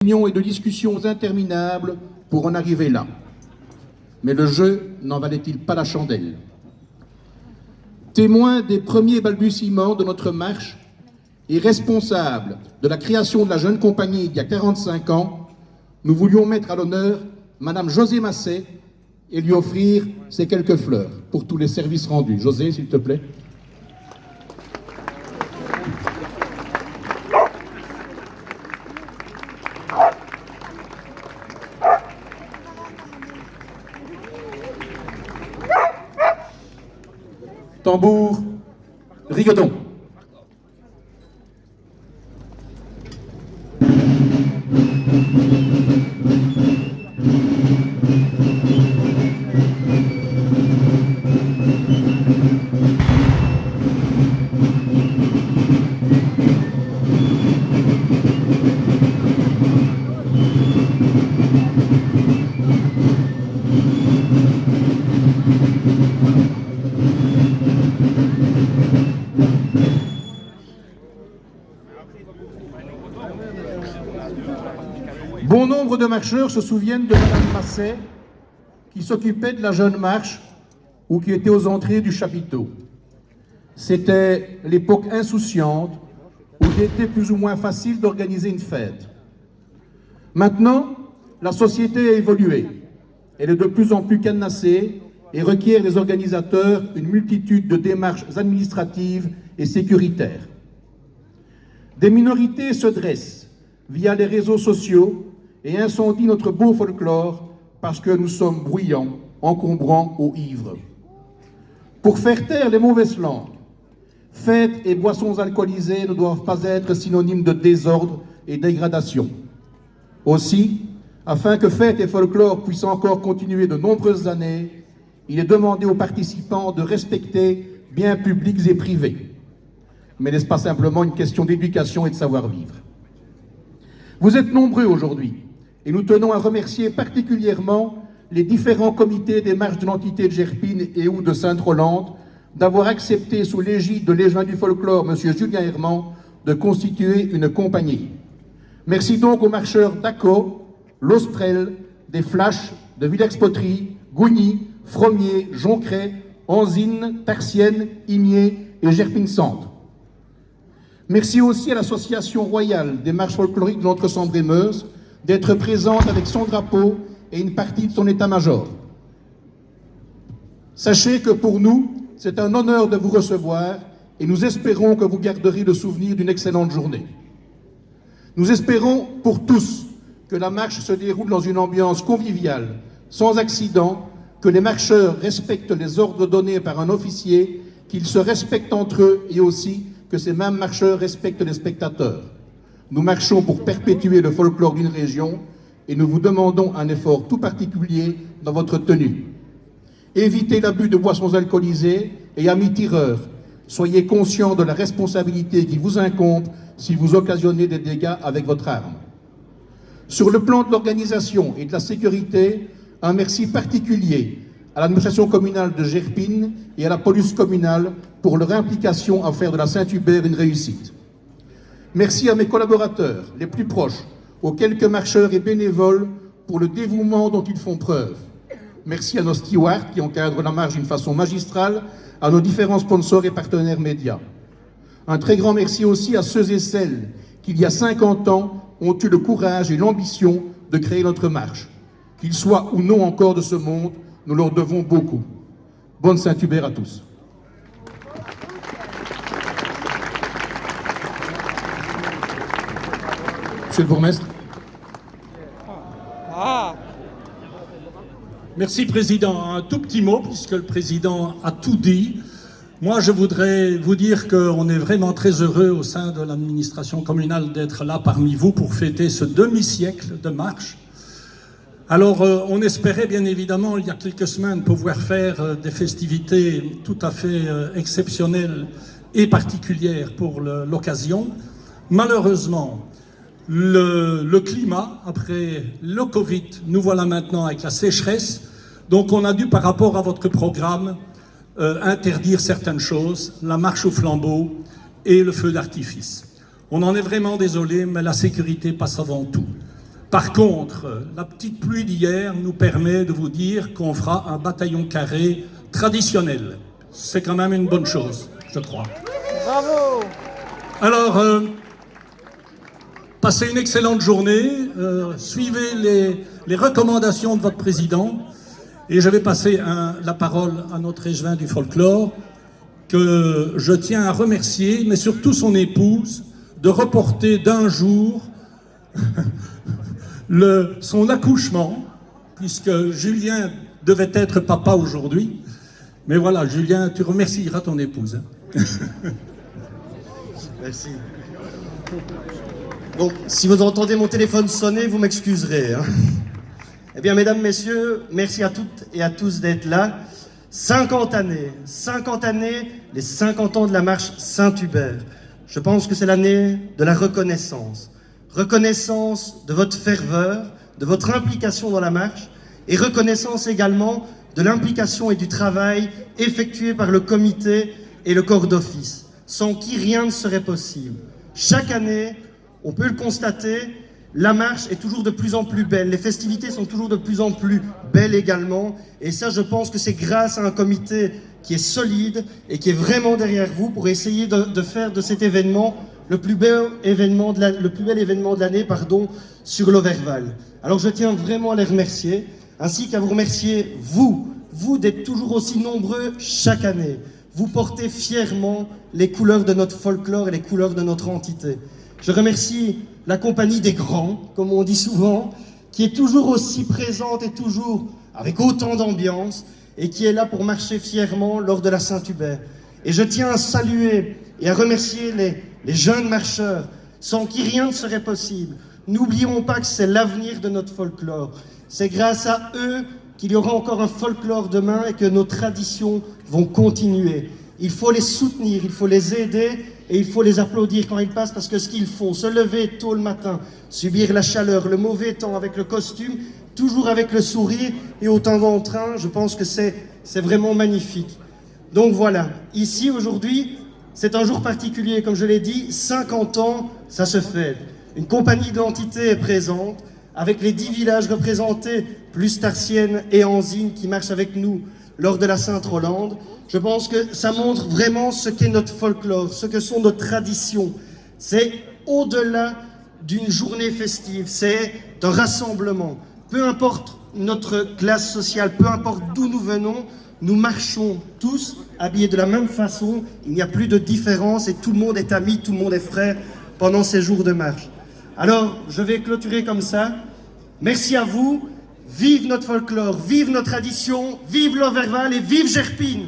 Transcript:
réunions et de discussions interminables pour en arriver là. Mais le jeu n'en valait-il pas la chandelle? Témoin des premiers balbutiements de notre marche et responsable de la création de la jeune compagnie il y a 45 ans, nous voulions mettre à l'honneur Madame José Masset et lui offrir ces quelques fleurs pour tous les services rendus. José, s'il te plaît. Tambour, rigodon. Bon nombre de marcheurs se souviennent de Madame Masset, qui s'occupait de la jeune marche ou qui était aux entrées du chapiteau. C'était l'époque insouciante où il était plus ou moins facile d'organiser une fête. Maintenant, la société a évolué. Elle est de plus en plus cadenassée et requiert des organisateurs une multitude de démarches administratives et sécuritaires. Des minorités se dressent via les réseaux sociaux et incendient notre beau folklore parce que nous sommes bruyants, encombrants ou ivres. Pour faire taire les mauvaises langues, fêtes et boissons alcoolisées ne doivent pas être synonymes de désordre et dégradation. Aussi, afin que fêtes et folklore puissent encore continuer de nombreuses années, il est demandé aux participants de respecter biens publics et privés. Mais n'est-ce pas simplement une question d'éducation et de savoir-vivre? Vous êtes nombreux aujourd'hui, et nous tenons à remercier particulièrement les différents comités des marches de l'entité de Gerpine et ou de Sainte-Rolande d'avoir accepté sous l'égide de l'Égin du folklore, M. Julien Herman, de constituer une compagnie. Merci donc aux marcheurs d'Acco, L'Osprel, des Flashs, de Villers-Poterie, Gougny, Fromier, Joncret, Anzine, Tarsienne, Imier et Gerpine-Centre. Merci aussi à l'Association royale des marches folkloriques de l'Entre-Sambre-et-Meuse d'être présente avec son drapeau et une partie de son état-major. Sachez que pour nous, c'est un honneur de vous recevoir et nous espérons que vous garderez le souvenir d'une excellente journée. Nous espérons pour tous que la marche se déroule dans une ambiance conviviale, sans accident, que les marcheurs respectent les ordres donnés par un officier, qu'ils se respectent entre eux et aussi que ces mêmes marcheurs respectent les spectateurs. Nous marchons pour perpétuer le folklore d'une région et nous vous demandons un effort tout particulier dans votre tenue. Évitez l'abus de boissons alcoolisées et amis tireurs, soyez conscients de la responsabilité qui vous incombe si vous occasionnez des dégâts avec votre arme. Sur le plan de l'organisation et de la sécurité, un merci particulier à l'administration communale de Gerpine et à la police communale pour leur implication à faire de la Saint-Hubert une réussite. Merci à mes collaborateurs les plus proches, aux quelques marcheurs et bénévoles pour le dévouement dont ils font preuve. Merci à nos stewards qui encadrent la marche d'une façon magistrale, à nos différents sponsors et partenaires médias. Un très grand merci aussi à ceux et celles qui, il y a 50 ans, ont eu le courage et l'ambition de créer notre marche. Qu'ils soient ou non encore de ce monde, nous leur devons beaucoup. Bonne Saint-Hubert à tous. Monsieur le bourgmestre. Merci, Président. Un tout petit mot, puisque le Président a tout dit. Moi, je voudrais vous dire qu'on est vraiment très heureux au sein de l'administration communale d'être là parmi vous pour fêter ce demi-siècle de marche. Alors, on espérait bien évidemment, il y a quelques semaines, pouvoir faire des festivités tout à fait exceptionnelles et particulières pour l'occasion. Malheureusement, le climat, après le Covid, nous voilà maintenant avec la sécheresse. Donc on a dû, par rapport à votre programme, interdire certaines choses, la marche au flambeau et le feu d'artifice. On en est vraiment désolé, mais la sécurité passe avant tout. Par contre, la petite pluie d'hier nous permet de vous dire qu'on fera un bataillon carré traditionnel. C'est quand même une bonne chose, je crois. Bravo! Alors, passez une excellente journée, suivez les recommandations de votre président, et je vais passer la parole à notre échevin du folklore, que je tiens à remercier, mais surtout son épouse, de reporter d'un jour son accouchement, puisque Julien devait être papa aujourd'hui. Mais voilà, Julien, tu remercieras ton épouse. Merci. Bon, si vous entendez mon téléphone sonner, vous m'excuserez. Eh bien, mesdames, messieurs, merci à toutes et à tous d'être là. 50 années, les 50 ans de la marche Saint-Hubert. Je pense que c'est l'année de la reconnaissance. Reconnaissance de votre ferveur, de votre implication dans la marche, et reconnaissance également de l'implication et du travail effectué par le comité et le corps d'office, sans qui rien ne serait possible. Chaque année, on peut le constater, la marche est toujours de plus en plus belle, les festivités sont toujours de plus en plus belles également, et ça, je pense que c'est grâce à un comité qui est solide et qui est vraiment derrière vous pour essayer de faire de cet événement le plus bel événement de l'année, sur l'Auverval. Alors je tiens vraiment à les remercier, ainsi qu'à vous remercier, vous d'être toujours aussi nombreux chaque année. Vous portez fièrement les couleurs de notre folklore et les couleurs de notre entité. Je remercie la compagnie des grands, comme on dit souvent, qui est toujours aussi présente et toujours avec autant d'ambiance, et qui est là pour marcher fièrement lors de la Saint-Hubert. Et je tiens à saluer et à remercier les jeunes marcheurs, sans qui rien ne serait possible. N'oublions pas que c'est l'avenir de notre folklore. C'est grâce à eux qu'il y aura encore un folklore demain et que nos traditions vont continuer. Il faut les soutenir, il faut les aider et il faut les applaudir quand ils passent, parce que ce qu'ils font, se lever tôt le matin, subir la chaleur, le mauvais temps avec le costume, toujours avec le sourire et autant d'entrain, je pense que c'est vraiment magnifique. Donc voilà, ici aujourd'hui, c'est un jour particulier, comme je l'ai dit, 50 ans, ça se fête. Une compagnie de l'entité est présente, avec les 10 villages représentés, plus Tarsienne et Anzine qui marchent avec nous lors de la Sainte-Rolande. Je pense que ça montre vraiment ce qu'est notre folklore, ce que sont nos traditions. C'est au-delà d'une journée festive, c'est un rassemblement. Peu importe notre classe sociale, peu importe d'où nous venons, nous marchons tous habillés de la même façon. Il n'y a plus de différence et tout le monde est ami, tout le monde est frère pendant ces jours de marche. Alors, je vais clôturer comme ça. Merci à vous. Vive notre folklore, vive nos traditions, vive l'Auverval et vive Gerpine!